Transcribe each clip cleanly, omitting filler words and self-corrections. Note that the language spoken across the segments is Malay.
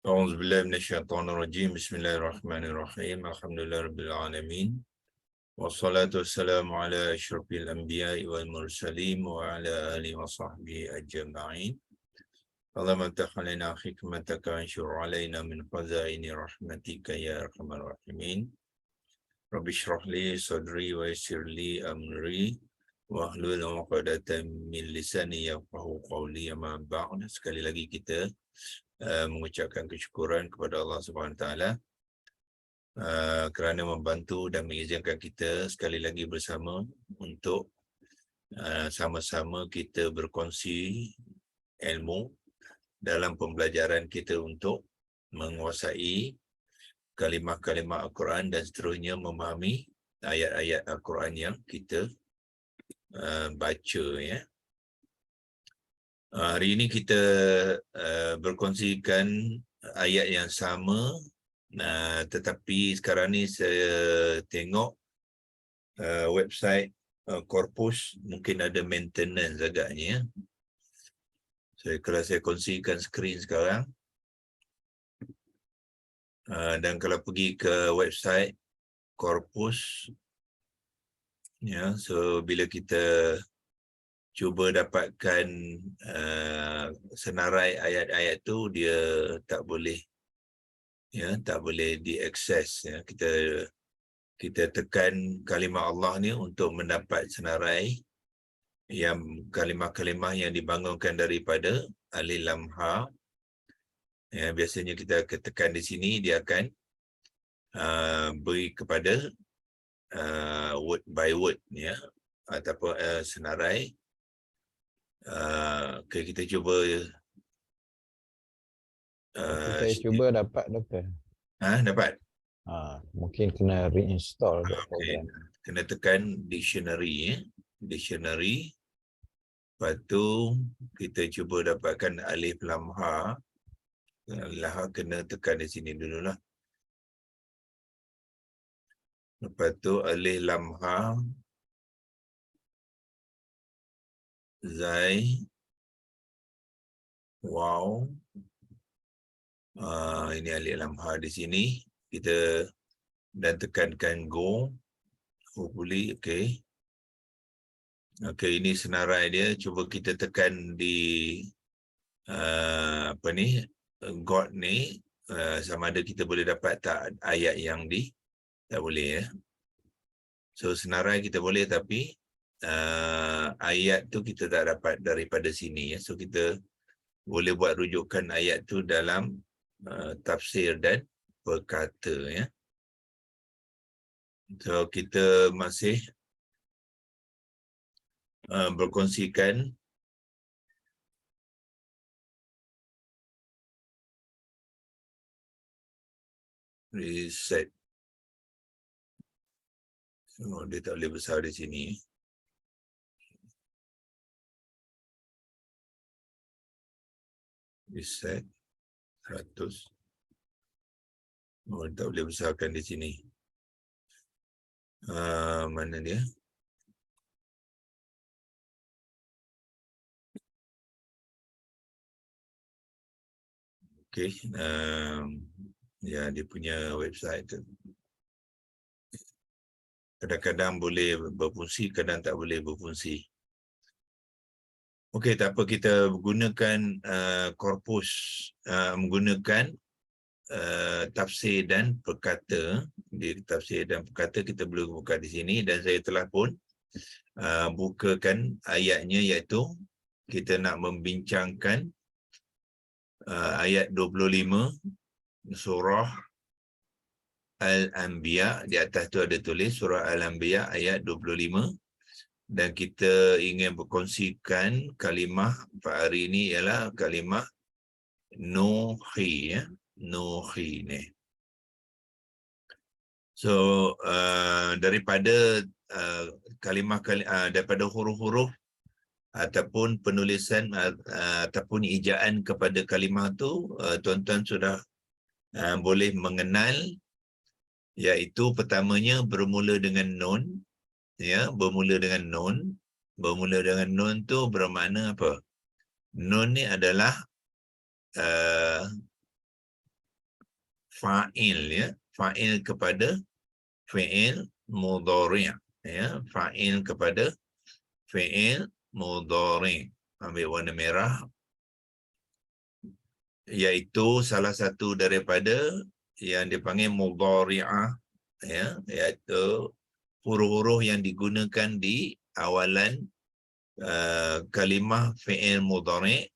أعوذ بالله من الشيطان الرجيم. بسم الله الرحمن الرحيم. الحمد لله رب العالمين. والصلاة والسلام على أشرف الأنبياء والمرسلين وعلى آله وصحبه أجمعين. اللهم افتح علينا حكمتك وانشر علينا من خزائن رحمتك يا أرحم الراحمين. رب اشرح لي صدري ويسر لي أمري واhlul 'uqdatam min lisani yafqahu qawli. Amma ba'd. Sekali lagi kita mengucapkan kesyukuran kepada Allah Subhanahu Wa Taala kerana membantu dan mengizinkan kita sekali lagi bersama untuk sama-sama kita berkongsi ilmu dalam pembelajaran kita untuk menguasai kalimah-kalimah Al-Quran dan seterusnya memahami ayat-ayat Al-Quran yang kita baca, ya. Hari ini kita berkongsikan ayat yang sama, tetapi sekarang ni saya tengok website Corpus mungkin ada maintenance agaknya. Kalau saya kongsikan skrin sekarang, dan kalau pergi ke website Corpus, ya, so bila kita cuba dapatkan senarai ayat-ayat tu, dia tak boleh, ya, tak boleh diakses, ya. Kita tekan kalimah Allah ni untuk mendapat senarai yang kalimah-kalimah yang dibangunkan daripada alif lam ha. Ya, biasanya kita tekan di sini, dia akan beri kepada word by word, ya, ataupun senarai. Okay, kita cuba. Saya cuba dapat, Doktor. Dapat? Mungkin kena reinstall Okay. program. Kena tekan dictionary, ya. Dictionary. Lepas tu kita cuba dapatkan alif lam ha. Lah kena tekan di sini dululah. Lepas tu alif lam ha, zai, waw. Ini alif lam ha di sini. Kita dan tekankan go. Hopefully, okay. Okay, ini senarai dia. Cuba kita tekan di apa ni, God ni, sama ada kita boleh dapat tak ayat yang tak boleh, ya. So senarai kita boleh, tapi ayat tu kita tak dapat daripada sini, ya. So kita boleh buat rujukan ayat tu dalam tafsir dan perkata, ya. So kita masih berkongsikan reset. Dia tak boleh besar di sini. Reset 100. Tak boleh besarkan di sini. Mana dia? Okay. Ya, dia punya website tu kadang-kadang boleh berfungsi, kadang tak boleh berfungsi. Okey, tak apa, kita gunakan korpus, menggunakan tafsir dan perkata. Di tafsir dan perkata kita boleh buka di sini, dan saya telah pun bukakan ayatnya, iaitu kita nak membincangkan ayat 25 surah Al-Anbiya. Di atas tu ada tulis surah Al-Anbiya ayat 25. Dan kita ingin berkongsikan kalimah pada hari ini ialah kalimah nuhi, ya. Nuhi ni. So daripada kalimah daripada huruf-huruf ataupun penulisan ataupun ejaan kepada kalimah tu, tuan-tuan sudah boleh mengenal, iaitu pertamanya bermula dengan nun, ya. Bermula dengan nun. Bermula dengan nun tu bermakna apa? Nun ni adalah fa'il ya, fa'il kepada fi'il mudhari' ya, fa'il kepada fi'il mudhari'. Ambil warna merah, iaitu salah satu daripada yang dipanggil mudhari'ah ya, iaitu huruf-huruf yang digunakan di awalan kalimah fi'il mudhari',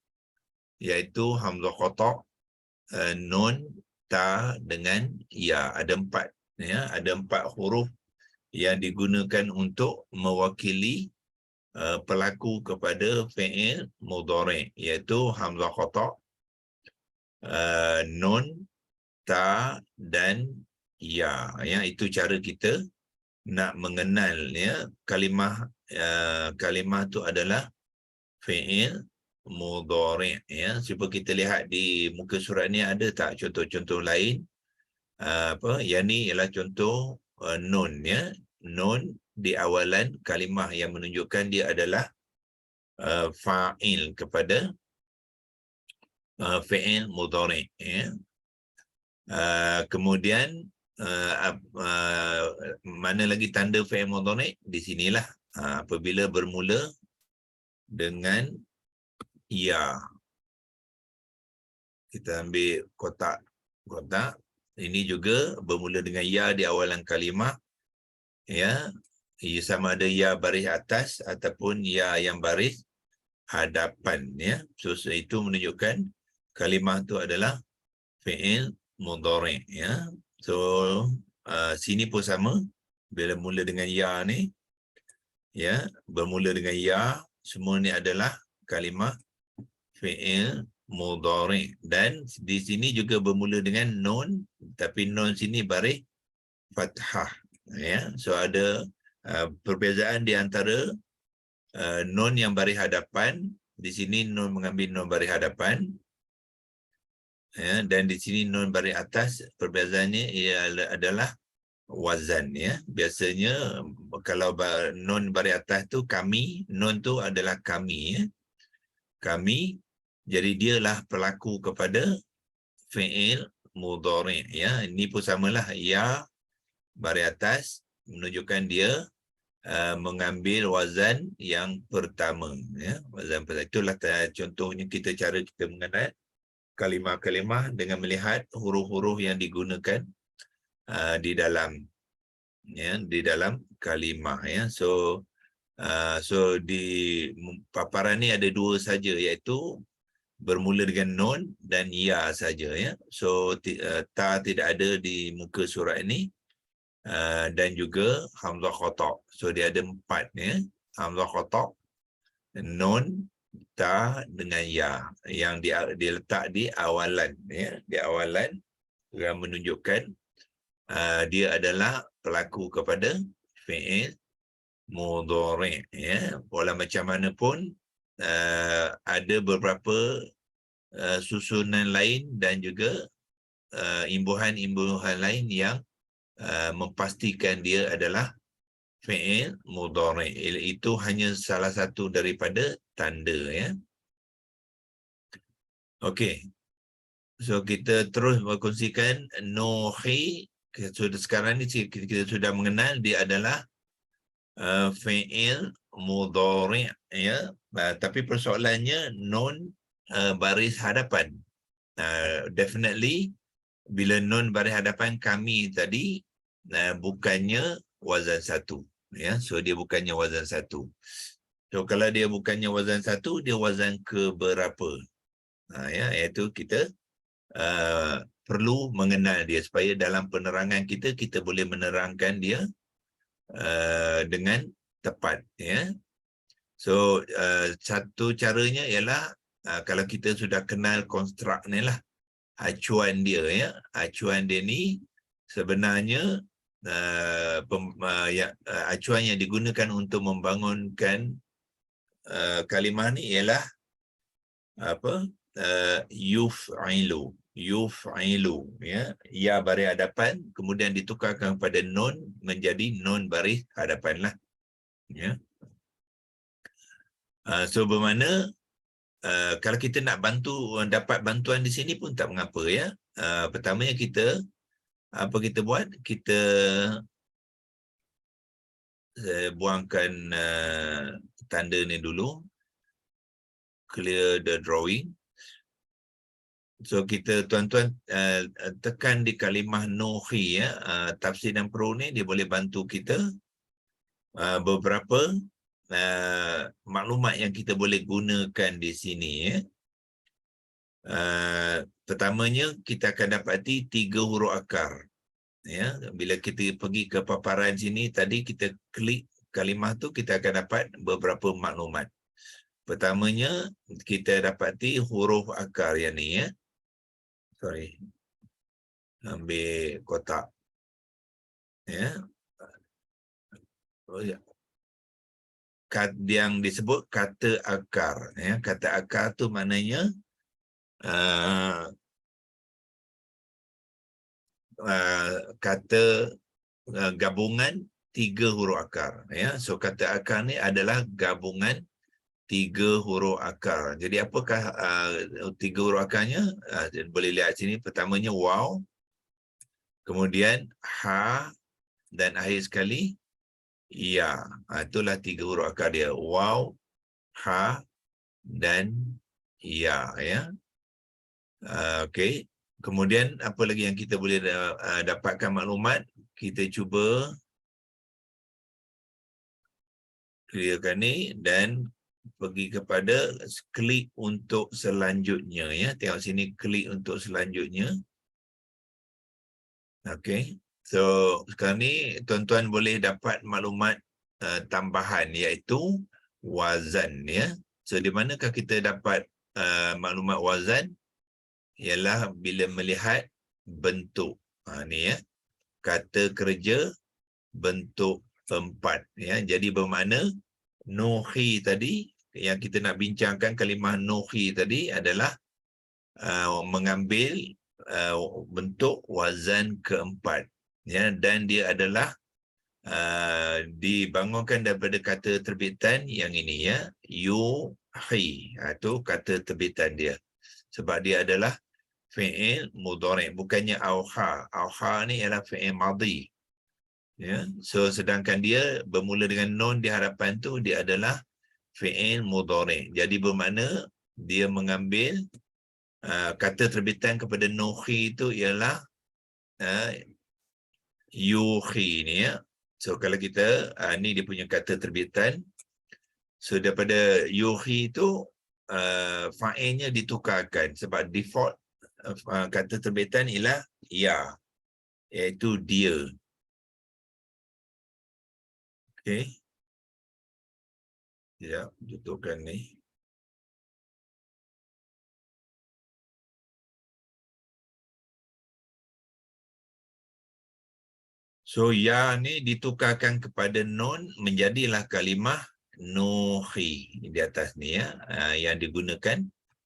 iaitu hamzah qata', nun, ta dengan ya. Ada 4 ya, ada 4 huruf yang digunakan untuk mewakili pelaku kepada fi'il mudhari', iaitu hamzah qata', nun, ta dan ya. Ya, itu cara kita nak mengenal ya kalimah kalimah tu adalah fi'il mudhari' ya. Cuba kita lihat di muka surat ni ada tak contoh-contoh lain. Yang ni ialah contoh nun ya. Nun di awalan kalimah yang menunjukkan dia adalah fa'il kepada fi'il mudhari' ya. Kemudian mana lagi tanda fi'il mudhari'? Di sinilah apabila bermula dengan ya. Kita ambil kotak. Ini juga bermula dengan ya di awalan kalimah ya. Ia sama ada ya baris atas ataupun ya yang baris hadapan ya. So itu menunjukkan kalimah itu adalah fi'il mudhari' ya. So sini pun sama, bila mula dengan ya ni ya, bermula dengan ya, semua ni adalah kalimah fi'il mudhari'. Dan di sini juga bermula dengan nun, tapi nun sini baris fathah ya. So ada perbezaan di antara nun yang baris hadapan. Di sini nun mengambil nun baris hadapan ya, dan di sini nun baris atas. Perbezaannya adalah wazan ya. Biasanya kalau nun baris atas tu kami, nun tu adalah kami ya. Kami, jadi dialah pelaku kepada fi'il mudhari' ya. Ini pun samalah, ya baris atas menunjukkan dia mengambil wazan yang pertama ya. Wazan pertama. Itulah contohnya cara kita mengenal kalimah-kalimah dengan melihat huruf-huruf yang digunakan di dalam kalimah ya. So di paparan ni ada 2 saja, iaitu bermula dengan nun dan ya saja ya. So ta tidak ada di muka surat ini, dan juga hamzah qata'. So dia ada 4 ya. Hamzah qata', nun, ta dengan ya yang diletak di awalan ya. Di awalan yang menunjukkan dia adalah pelaku kepada fi'il mudhari' ya. Walau macam mana pun ada beberapa susunan lain dan juga imbuhan-imbuhan lain yang memastikan dia adalah fi'il mudhari'. Itu hanya salah satu daripada tanda ya. Okey. So kita terus berkongsikan nuhi. Sekarang ni kita sudah mengenal dia adalah fi'il mudhari' ya. Tapi persoalannya nun baris hadapan. Definitely bila nun baris hadapan kami tadi bukannya wazan 1 ya. So dia bukannya wazan 1. So kalau dia bukannya wazan 1, dia wazan ke berapa? Ya, iaitu kita perlu mengenal dia supaya dalam penerangan kita boleh menerangkan dia dengan tepat ya. So satu caranya ialah kalau kita sudah kenal konstruk ni lah, acuan dia ya. Acuan dia ni sebenarnya acuan yang digunakan untuk membangunkan kalimah ni ialah yuf'ilu ya baris hadapan kemudian ditukarkan kepada nun menjadi nun baris hadapan lah ya. So bermakna kalau kita nak dapat bantuan di sini pun tak mengapa ya. pertamanya apa kita buat? Kita buangkan tanda ni dulu. Clear the drawing. So kita tuan-tuan tekan di kalimah nuhi ya. Tafsir dan Pro ni dia boleh bantu kita beberapa maklumat yang kita boleh gunakan di sini ya. Pertamanya kita akan dapati 3 huruf akar. Ya, bila kita pergi ke paparan sini tadi kita klik kalimah tu kita akan dapat beberapa maklumat. Pertamanya kita dapati huruf akar yang ni ya. Sorry. Ambil kotak. Ya. Oh ya. Yang disebut kata akar ya. Kata akar tu maknanya kata gabungan 3 huruf akar ya. So kata akar ni adalah gabungan 3 huruf akar. Jadi apakah 3 huruf akarnya? Boleh lihat sini. Pertamanya waw, kemudian ha, dan akhir sekali ya. Itulah 3 huruf akar dia. Waw, ha, dan ya. Ya. Okey. Kemudian apa lagi yang kita boleh dapatkan maklumat? Kita cuba clearkan ni dan pergi kepada klik untuk selanjutnya ya. Tengok sini, klik untuk selanjutnya. Okey. So sekarang ni tuan-tuan boleh dapat maklumat tambahan iaitu wazan ya. So di manakah kita dapat maklumat wazan? Ialah bila melihat bentuk. Ni ya. Kata kerja bentuk 4 ya. Jadi bermakna nuhi tadi yang kita nak bincangkan, kalimah nuhi tadi adalah mengambil bentuk wazan keempat ya, dan dia adalah dibangunkan daripada kata terbitan yang ini ya, yuhi. Itu kata terbitan dia sebab dia adalah fi'il mudhari', bukannya auha. Auha ni ialah fi'il madhi ya. So sedangkan dia bermula dengan nun di hadapan tu, dia adalah fi'il mudhari'. Jadi bermakna dia mengambil kata terbitan kepada nuhi itu ialah yuhi ni ya. So kalau kita ni dia punya kata terbitan. So daripada yuhi itu fa'ilnya ditukarkan sebab default kata terbitan ialah ya, iaitu dia. Okey. Ya, tutupkan ni. So ya ni ditukarkan kepada nun menjadilah kalimah nuhi di atas ni ya, yang digunakan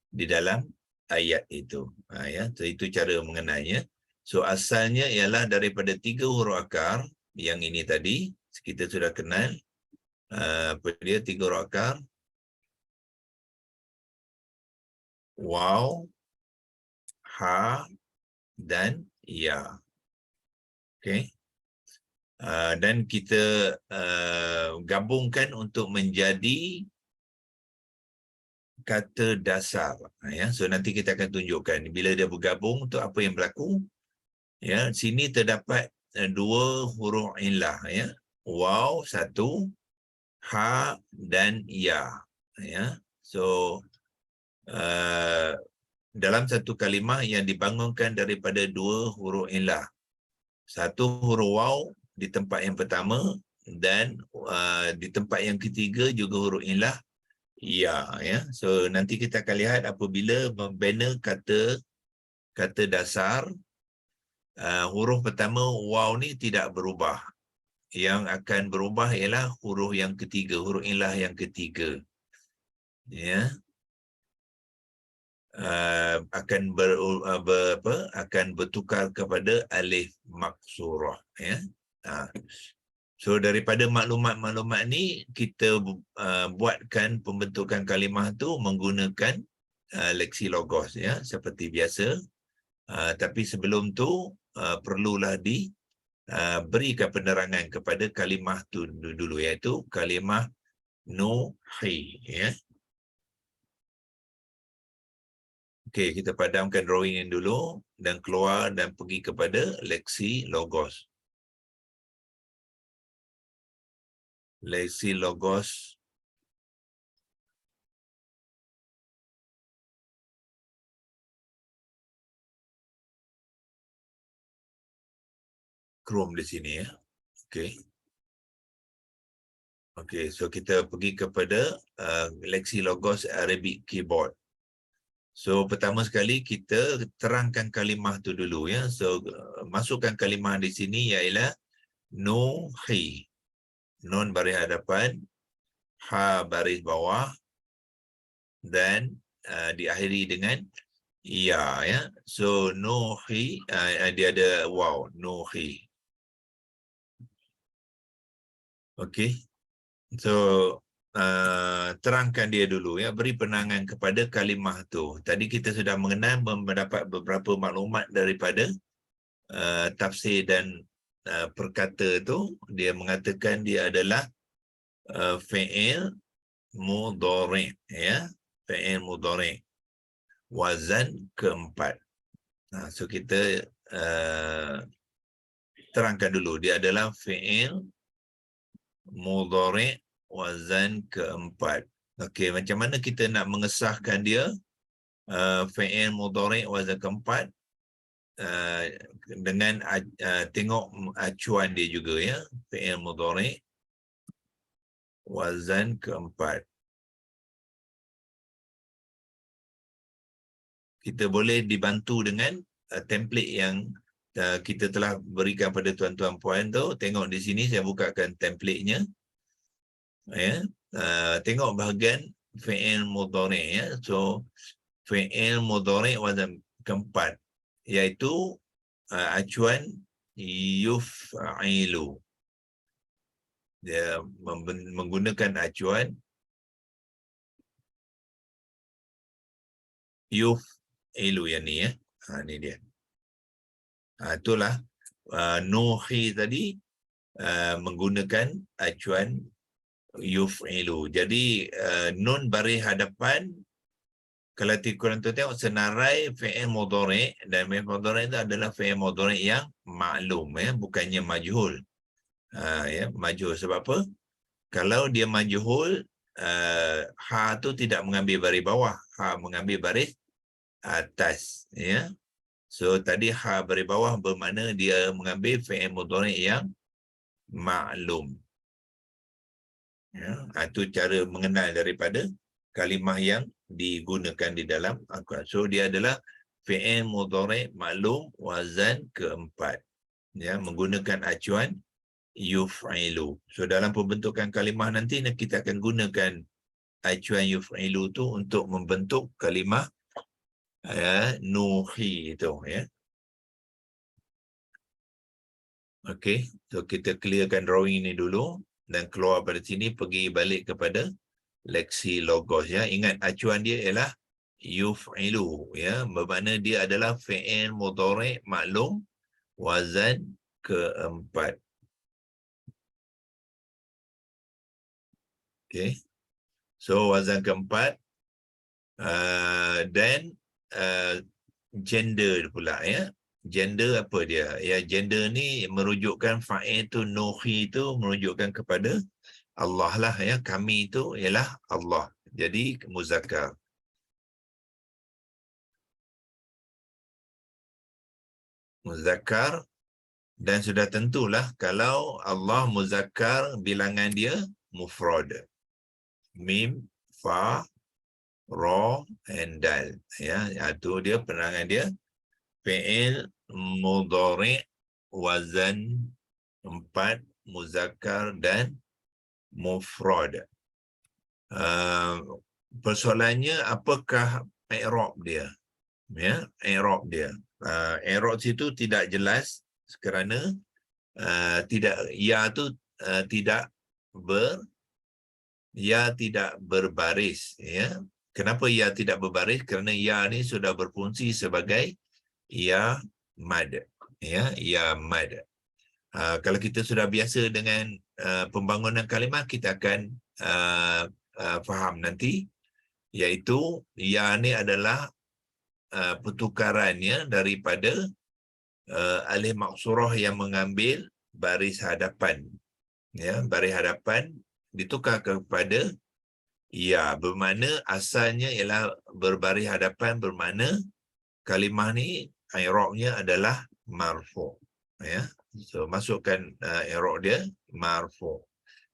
di dalam ayat itu. Ya, so itu cara mengenainya. So asalnya ialah daripada 3 huruf akar yang ini tadi kita sudah kenal. Apa dia 3 huruf akar? Waw, ha, dan ya. Okey. Dan kita gabungkan untuk menjadi kata dasar ya. So nanti kita akan tunjukkan bila dia bergabung tu apa yang berlaku ya. Sini terdapat 2 huruf illah ya, waw 1, ha dan ya ya. So dalam satu kalimah yang dibangunkan daripada 2 huruf illah, 1 huruf waw di tempat yang pertama dan di tempat yang ketiga juga huruf illah ya ya. So nanti kita akan lihat apabila membina kata dasar, huruf pertama waw ni tidak berubah. Yang akan berubah ialah huruf yang ketiga, huruf illah yang ketiga. Ya. Akan bertukar kepada alif maksurah ya. So daripada maklumat-maklumat ni kita buatkan pembentukan kalimah tu menggunakan leksilogos ya, seperti biasa. Tapi sebelum tu perlulah berikan penerangan kepada kalimah tu dulu, iaitu kalimah nuhi, ya. Okey, kita padamkan drawing ini dulu dan keluar dan pergi kepada leksi logos. Leksi logos Chrome di sini, ya. Okey. Okey, so kita pergi kepada leksi logos Arabic keyboard. So pertama sekali kita terangkan kalimah tu dulu, ya. So masukkan kalimah di sini ialah nuhi. Nun baris hadapan, ha baris bawah, dan diakhiri dengan ya, ya. So nuhi, dia ada waw, nuhi. Okey. So terangkan dia dulu, ya, beri penangan kepada kalimah tu. Tadi kita sudah mengenal, mendapat beberapa maklumat daripada tafsir dan perkata tu. Dia mengatakan dia adalah fi'il mudhari', ya, fi'il mudhari', wazan keempat. So kita terangkan dulu, dia adalah fi'il mudhari' wazan keempat. Okey, macam mana kita nak mengesahkan dia? Fi'il mudhari' wazan keempat, dengan tengok acuan dia juga, ya. Fi'il mudhari' wazan keempat. Kita boleh dibantu dengan template yang kita telah berikan pada tuan-tuan puan tu. Tengok di sini, saya bukakan template-nya, ya. Tengok bahagian fi'il mudhari', ya. So fi'il mudhari' wazan keempat, iaitu acuan yuf'ilu. Dia menggunakan acuan yuf'ilu yang ni, ya. Ni dia. Itulah nuhi tadi menggunakan acuan yuf'ilu. Jadi nun baris hadapan, kalau korang tengok senarai fi'il mudhari', dan fi'il mudhari' itu adalah fi'il mudhari' yang maklum, ya, bukannya majhul. Ya, majhul. Sebab apa? Kalau dia majhul, ha tu tidak mengambil baris bawah, ha mengambil baris atas, ya. So tadi ha baris bawah bermakna dia mengambil fi'il mudhari' yang maklum. Ya, itu cara mengenal daripada kalimah yang digunakan di dalam Al-Quran. So dia adalah fi'il mudhari' maklum wazan keempat, ya, menggunakan acuan yuf'ilu. So dalam pembentukan kalimah nanti kita akan gunakan acuan yuf'ilu tu untuk membentuk kalimah nuhi itu, ya. Okey, so kita clearkan drawing ini dulu dan keluar pada sini, pergi balik kepada leksi logos, ya. Ingat acuan dia ialah yuf'ilu, ya, bermakna dia adalah fi'il mudhari' maklum wazan keempat. Okey. So wazan keempat, dan gender pula, ya. Gender apa dia? Ya, gender ni merujukkan fa'il tu, nuhi tu merujukkan kepada Allah lah, ya. Kami itu ialah Allah. Jadi muzakkar. Muzakkar, dan sudah tentulah kalau Allah muzakkar, bilangan dia mufrad. Mim, fa, ra, and dal, ya. Itu dia penerangan dia. Fi'il mudhari' wazan 4, muzakkar dan mufrad. Persoalannya, apakah i'rab dia? Ya, i'rab dia. I'rab situ tidak jelas kerana tidak, ya tu tidak berbaris, ya. Kenapa ya tidak berbaris? Kerana ya ni sudah berfungsi sebagai ya mad. Ya, ya mad. Kalau kita sudah biasa dengan pembangunan kalimah, kita akan faham nanti, iaitu ya ni adalah pertukarannya daripada alif maksurah yang mengambil baris hadapan. Ya, baris hadapan ditukar kepada ya, bermakna asalnya ialah berbaris hadapan, bermakna kalimah ni i'rabnya adalah marfu'. Ya. So masukkan i'rab dia marfu'.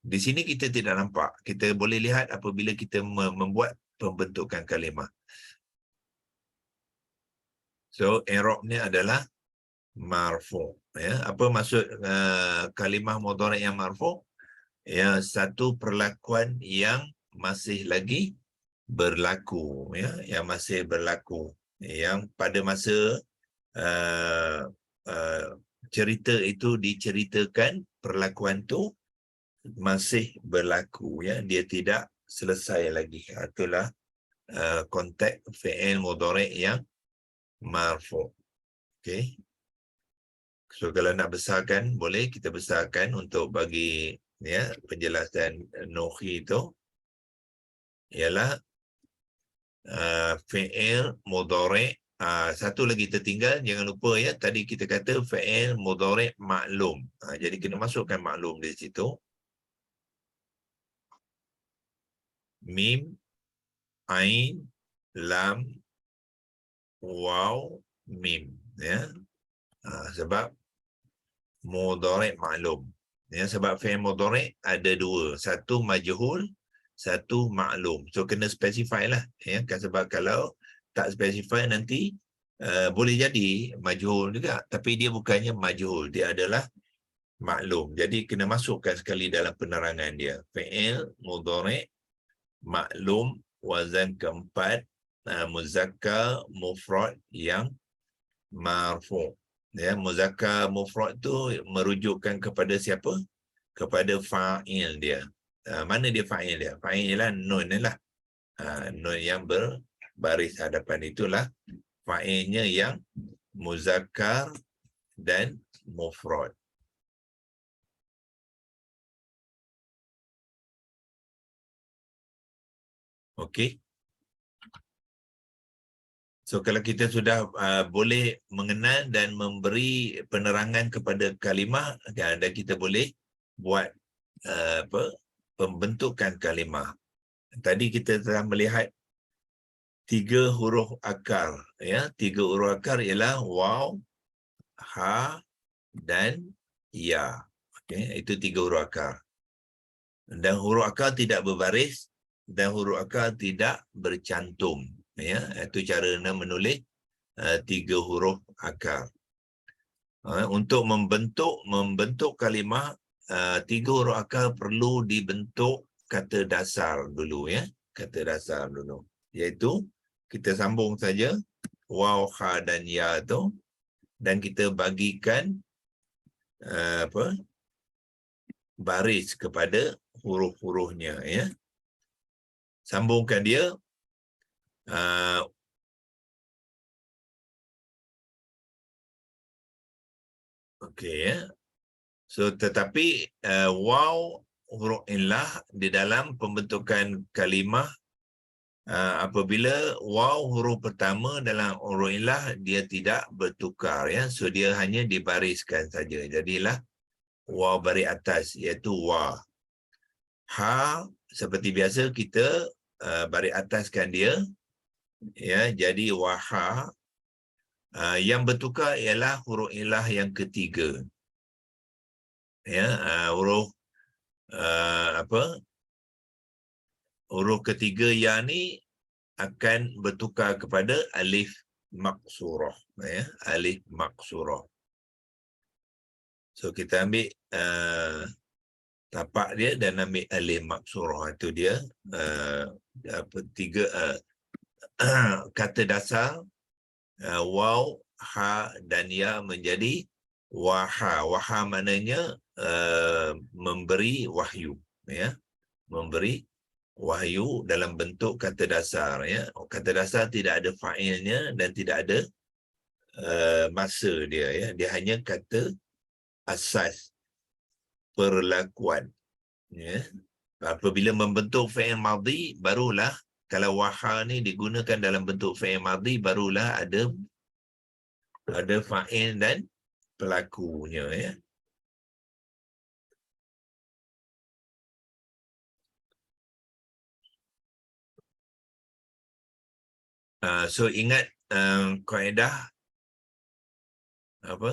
Di sini kita tidak nampak. Kita boleh lihat apabila kita membuat pembentukan kalimah. So i'rabnya adalah marfu'. Ya. Apa maksud kalimah mudhari' yang marfu'? Ya, satu perlakuan yang masih lagi berlaku, ya, yang masih berlaku, yang pada masa cerita itu diceritakan, perlakuan tu masih berlaku, ya, dia tidak selesai lagi. Itulah konteks fi'il mudhari' yang marfu'. Okey. So kalau nak besarkan, boleh kita besarkan untuk bagi, ya, penjelasan Nuhi itu ialah fi'il mudhari'. Satu lagi tertinggal, jangan lupa, ya, tadi kita kata fi'il mudhari' maklum. Jadi kena masukkan maklum di situ. Mim, ain, lam, waw, mim, ya. Sebab mudhari' maklum. Ya, sebab fi'il mudhari' ada dua, satu majhul, satu maklum. So kena specify lah, ya, sebab kalau tak specify nanti boleh jadi majhul juga, tapi dia bukannya majhul, dia adalah maklum. Jadi kena masukkan sekali dalam penerangan dia. Fi'il mudhari' maklum, wazan keempat, muzakkar mufrad yang marfu'. Ya, muzakkar mufrad tu merujukkan kepada siapa? Kepada fa'il dia. Mana dia fa'il dia? Fa'il ialah nun lah. Nun yang berbaris hadapan itulah fa'ilnya yang muzakkar dan mufrad. Okey. So kalau kita sudah boleh mengenal dan memberi penerangan kepada kalimah, dan kita boleh buat pembentukan kalimah. Tadi kita telah melihat 3 huruf akar, ya. 3 huruf akar ialah waw, ha dan ya. Okey, itu 3 huruf akar. Dan huruf akar tidak berbaris dan huruf akar tidak bercantum, ya. Itu cara menulis 3 huruf akar. Untuk membentuk kalimah, 3 huruf akar perlu dibentuk kata dasar dulu, ya. Kata dasar dulu, iaitu kita sambung saja waw, ha dan ya tu, dan kita bagikan baris kepada huruf-hurufnya, ya. Sambungkan dia. Okey, ya. So tetapi waw huruf illah di dalam pembentukan kalimah, apabila waw huruf pertama dalam huruf illah, dia tidak bertukar, ya. So dia hanya dibariskan saja. Jadilah waw baris atas, iaitu wa. Ha seperti biasa kita baris ataskan dia, ya. Jadi waha. Yang bertukar ialah huruf illah yang ketiga, ya. Huruf huruf ketiga ya ni akan bertukar kepada alif maksurah, ya. Alif maksurah. So kita ambil tapak dia dan ambil alif maksurah. Itu dia tiga kata dasar waw, ha dan ya menjadi waha. Waha maknanya memberi wahyu, ya. Memberi wahyu dalam bentuk kata dasar, ya. Kata dasar tidak ada fa'ilnya dan tidak ada masa dia, ya. Dia hanya kata asas perlakuan, ya. Apabila membentuk fi'il madhi, barulah kalau waha ni digunakan dalam bentuk fi'il madhi, barulah ada fa'il dan pelakunya, ya. So ingat kaedah apa?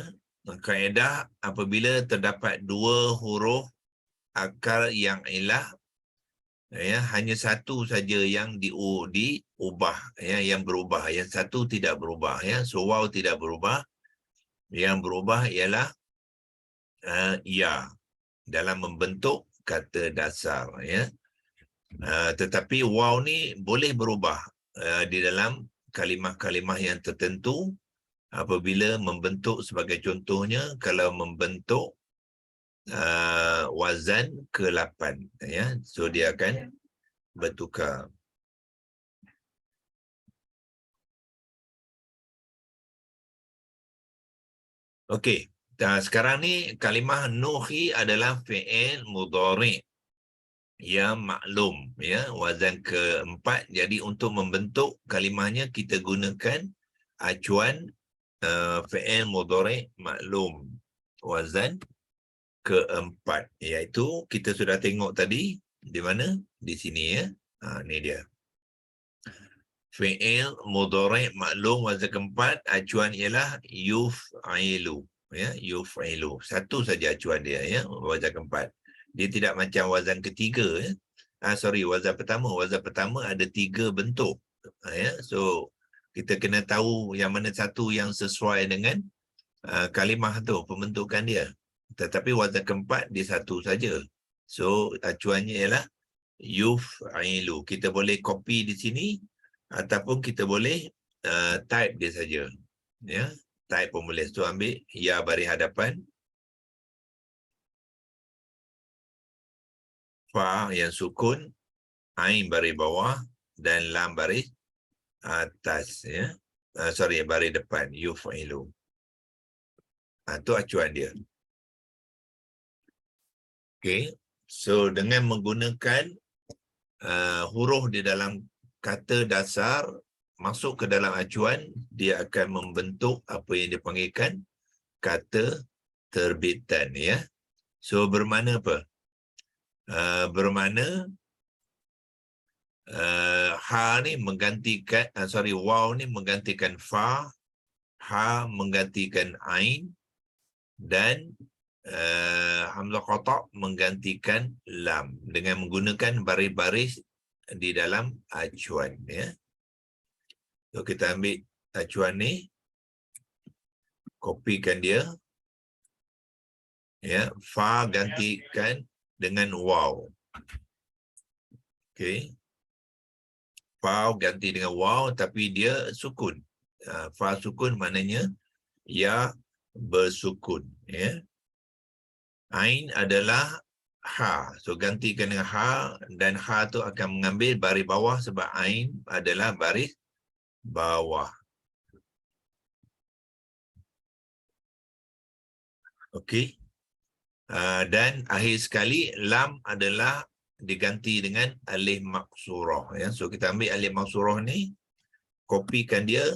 Kaedah apabila terdapat dua huruf akar yang ilah, ya, hanya satu saja yang diubah, ya, yang berubah, yang satu tidak berubah, ya. So waw tidak berubah, yang berubah ialah ya dalam membentuk kata dasar, ya. Tetapi waw ni boleh berubah di dalam kalimah-kalimah yang tertentu apabila membentuk, sebagai contohnya kalau membentuk wazan ke-8, ya. So dia akan bertukar. Okey, sekarang ni kalimah nuhi adalah fi'il mudhari' yang maklum, ya, wazan ke-4. Jadi untuk membentuk kalimahnya kita gunakan acuan fi'il mudhari' maklum wazan ke-4, iaitu kita sudah tengok tadi di mana, di sini, ya. Ni dia. Fi'il mudhari' maklum wazan ke-4, acuan ialah yuf'ilu, ya, yuf'ilu. Satu saja acuan dia, ya, wazan ke-4. Dia tidak macam wazan ketiga, ya. Wazan pertama. Wazan pertama ada 3 bentuk, ya. So kita kena tahu yang mana satu yang sesuai dengan kalimah tu, pembentukan dia. Tetapi wazan ke-4 dia satu saja. So acuannya ialah yuf'ilu. Kita boleh copy di sini ataupun kita boleh type dia saja, ya. Type pun boleh. So ambil ya baris hadapan, fa yang sukun, ain baris bawah dan lam baris atas, ya. Baris depan, yuf'ilu. Itu acuan dia. Okey. So dengan menggunakan huruf di dalam kata dasar masuk ke dalam acuan, dia akan membentuk apa yang dipanggilkan kata terbitan, ya. So bermakna apa? Bermakna ha ni menggantikan waw ni menggantikan fa, ha menggantikan ain, dan hamzah qata' menggantikan lam dengan menggunakan baris-baris di dalam acuan, ya. So kita ambil acuan ni, kopikan dia, ya. Fa gantikan dengan waw. Okey. Fa ganti dengan waw tapi dia sukun. Fa sukun maknanya ya bersukun, ya. Ain adalah ha. So gantikan dengan ha, dan ha tu akan mengambil baris bawah sebab ain adalah baris bawah. Okey. Dan akhir sekali lam adalah diganti dengan alif maksurah, ya. So kita ambil alif maksurah ni, kopikan dia,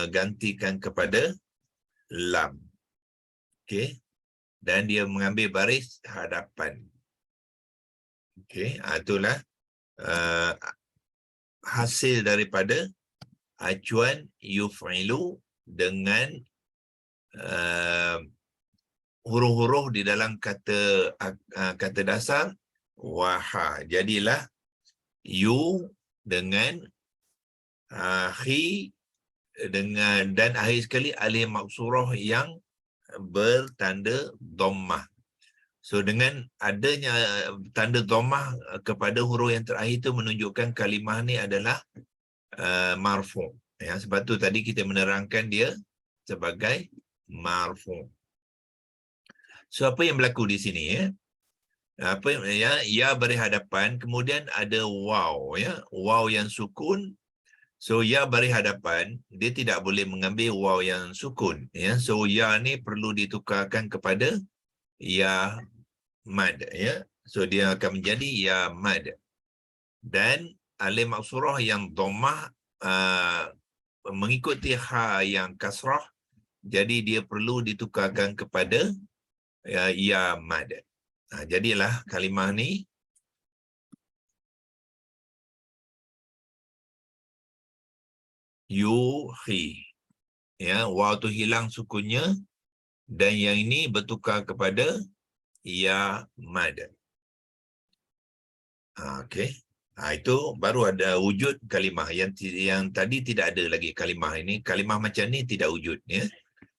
gantikan kepada lam. Okey. Dan dia mengambil baris hadapan. Okey, itulah hasil daripada acuan yuf'ilu dengan huruf-huruf di dalam kata dasar waha. Jadilah yu dengan khi dengan, dan akhir sekali alif maksurah yang bertanda dhammah. So dengan adanya tanda dhammah kepada huruf yang terakhir itu menunjukkan kalimah ni adalah marfu', ya. Sebab tu tadi kita menerangkan dia sebagai marfu'. So apa yang berlaku di sini, ya? Apa ya baris hadapan, kemudian ada waw, ya. Waw yang sukun. So ya baris hadapan dia tidak boleh mengambil waw yang sukun, ya. So ya ni perlu ditukarkan kepada ya mad, ya. So dia akan menjadi ya mad. Dan alif maksurah yang dhammah mengikuti ha yang kasrah, jadi dia perlu ditukarkan kepada ya mad. Jadilah kalimah ni yuhi, ya, waw tu hilang sukunnya dan yang ini bertukar kepada ya mad. Okey. Itu baru ada wujud kalimah. Yang tadi tidak ada lagi kalimah ini. Kalimah macam ni tidak wujud, ya.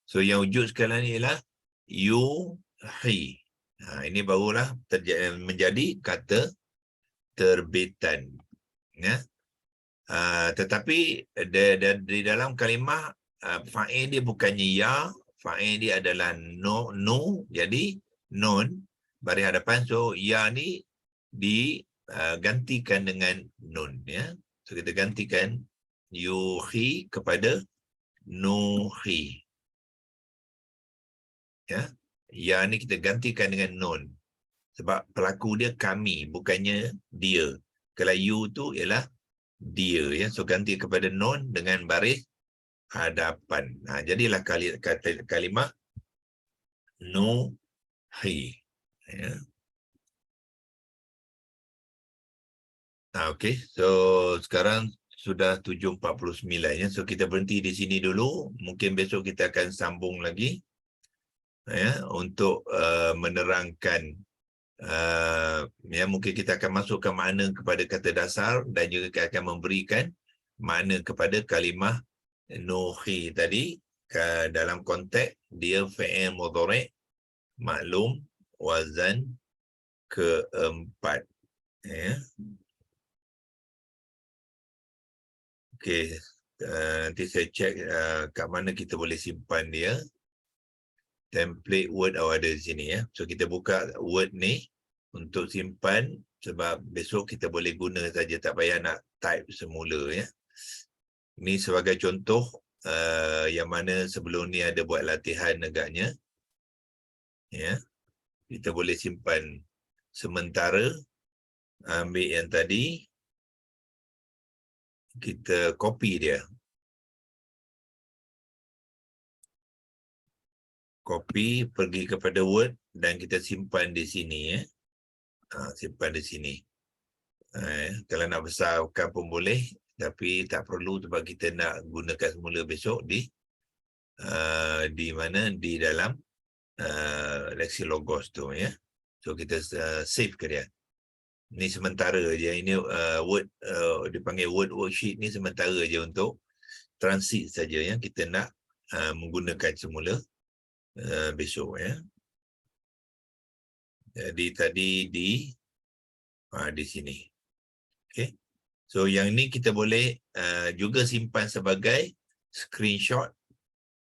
So yang wujud sekarang ni ialah yuhi. Ini barulah menjadi kata terbitan, ya. Tetapi di dalam kalimah fa'il dia bukannya ya, fa'il dia adalah no, jadi nun baris hadapan. So ya ni digantikan dengan nun, ya. So kita gantikan yuhi kepada nuhi, ya. Ya ni kita gantikan dengan nun sebab pelaku dia kami, bukannya dia. Kalau you tu ialah dia, ya. So ganti kepada nun dengan baris hadapan. Jadilah kalimah nuhi, ya. Okey, so sekarang sudah 7.49, ya. So kita berhenti di sini dulu. Mungkin besok kita akan sambung lagi, ya, untuk menerangkan, ya, mungkin kita akan masukkan makna kepada kata dasar dan juga kita akan memberikan makna kepada kalimah nuhi tadi dalam konteks dia fi'il mudhari' maklum wazan keempat, ya. Okey, nanti saya cek kat mana kita boleh simpan dia. Template Word ada di sini, ya. So kita buka Word ni untuk simpan sebab besok kita boleh guna saja, tak payah nak type semula, ya. Ini sebagai contoh yang mana sebelum ni ada buat latihan agaknya, ya. Kita boleh simpan sementara, ambil yang tadi, kita copy dia. Copy, pergi kepada Word dan kita simpan di sini, ya. Simpan di sini. Kalau nak besarkan pun boleh, tapi tak perlu sebab kita nak gunakan semula besok di mana, di dalam Lexilogos tu, ya. So kita save ke dia. Ni sementara je. Ini Word, dipanggil Word worksheet ni sementara je untuk transit saja, ya. Kita nak menggunakan semula besok, ya. Jadi tadi di sini. Okay. So yang ni kita boleh juga simpan sebagai screenshot.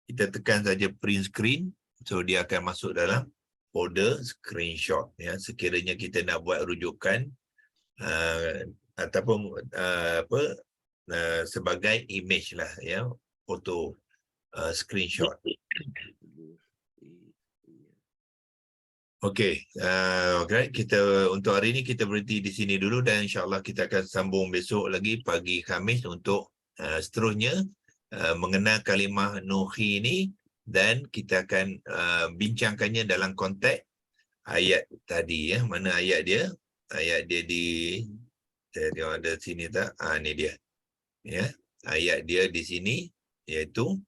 Kita tekan saja print screen. So dia akan masuk dalam folder screenshot, ya. Sekiranya kita nak buat rujukan ataupun sebagai image lah, ya, foto screenshot. Okey, okay. Kita untuk hari ini kita berhenti di sini dulu dan insya-Allah kita akan sambung besok lagi pagi Khamis untuk seterusnya mengenal kalimah nuhi ini, dan kita akan bincangkannya dalam konteks ayat tadi, ya. Mana ayat dia? Ayat dia di, saya tengok ada sini tak? Ni dia. Ya, ayat dia di sini iaitu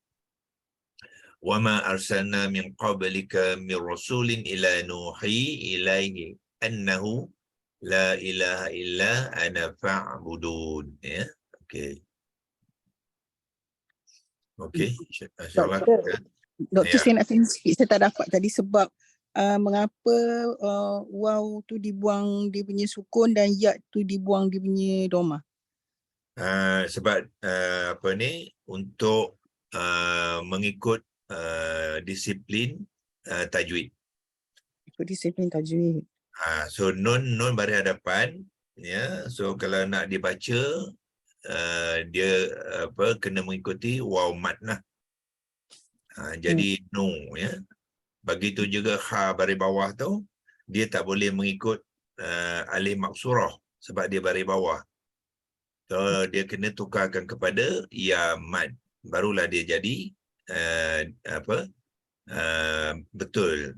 وَمَا أَرْسَلْنَا مِنْ قَبْلِكَ مِنْ رَسُولٍ إِلَّا نُوحِي إِلَيْهِ أَنَّهُ لَا إِلَهَ إِلَّا أَنَا فَاعْبُدُونِ. Ya, okey. Okey, insya-Allah. Doktor, saya nak tanya sikit, saya tak dapat tadi sebab mengapa waw tu dibuang dia punya sukun dan ya tu dibuang dia punya dhamma. Sebab apa ni, untuk mengikut disiplin tajwid. Ikut disiplin tajwid. So nun baris hadapan, ya. So kalau nak dibaca dia kena mengikuti waw mat lah. Jadi no ya. Begitu juga kha baris bawah tu dia tak boleh mengikut alif maksurah sebab dia baris bawah. So dia kena tukarkan kepada ya mad, barulah dia jadi betul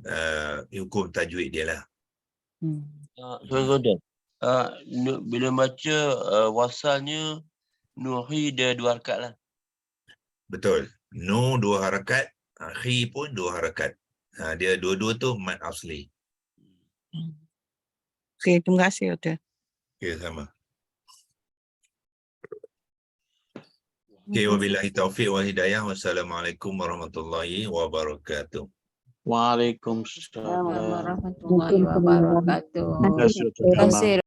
hukum tajwid dia lah. Soalan. Bila baca wasalnya Nuhi dia 2 harakat lah. Betul. Nu 2 harakat, khi pun 2 harakat. Dia dua-dua tu mad asli. Okey, terima kasih Doktor. Okey, sama. Okey, wabillahi taufiq wal hidayah. Wassalamualaikum warahmatullahi wabarakatuh. Waalaikumsalam. Warahmatullahi wabarakatuh. Terima kasih.